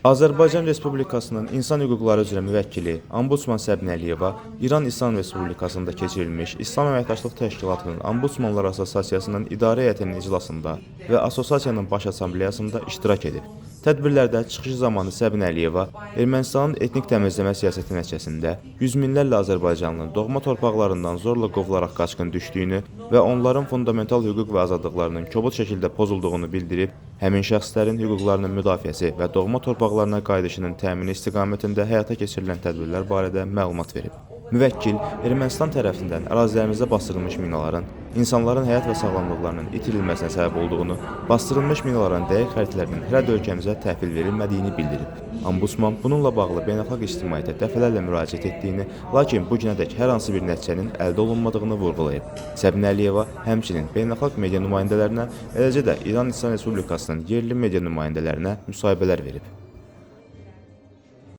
Azərbaycan Respublikasının İnsan Hüquqları üzrə müvəkkili Ombudsman Səbinə Əliyeva İran İslam Respublikasında keçirilmiş İslam Əməkdaşlıq Təşkilatının Ombudsmanlar Assosiasiyasının İdarə Heyətinin iclasında və Assosiasiyanın Baş Assambleyasında iştirak edib. Tədbirlərdə çıxışı zamanı Səbinə Əliyeva Ermənistanın etnik təmizləmə siyasəti nəticəsində yüz minlərlə azərbaycanlının doğma torpaqlarından zorla qovularaq qaçqın düşdüyünü və onların fundamental hüquq və azadlıqlarının kobud şəkildə pozulduğunu bildirib, həmin şəxslərin hüquqlarının müdafiəsi və doğma torpaqlarına qayıdışının təmini istiqamətində həyata keçirilən tədbirlər barədə məlumat verib. Müvəkkil Ermənistan tərəfindən ərazilərimizdə bastırılmış minaların insanların həyat və sağlamlıqlarının itirilməsinə səbəb olduğunu, bastırılmış minaların dəqiq xəritələrinin hələ də ölkəmizə təhvil verilmədiyini bildirib. Ombudsman bununla bağlı beynəlxalq ictimaiyyətə dəfələrlə müraciət etdiyini, lakin bu günədək hər hansı bir nəticənin əldə olunmadığını vurğulayıb. Səbinə Əliyeva həmçinin beynəlxalq media nümayəndələrinə, eləcə də İran İslam Respublikasının yerli media nümayəndələrinə müsahibələr verib.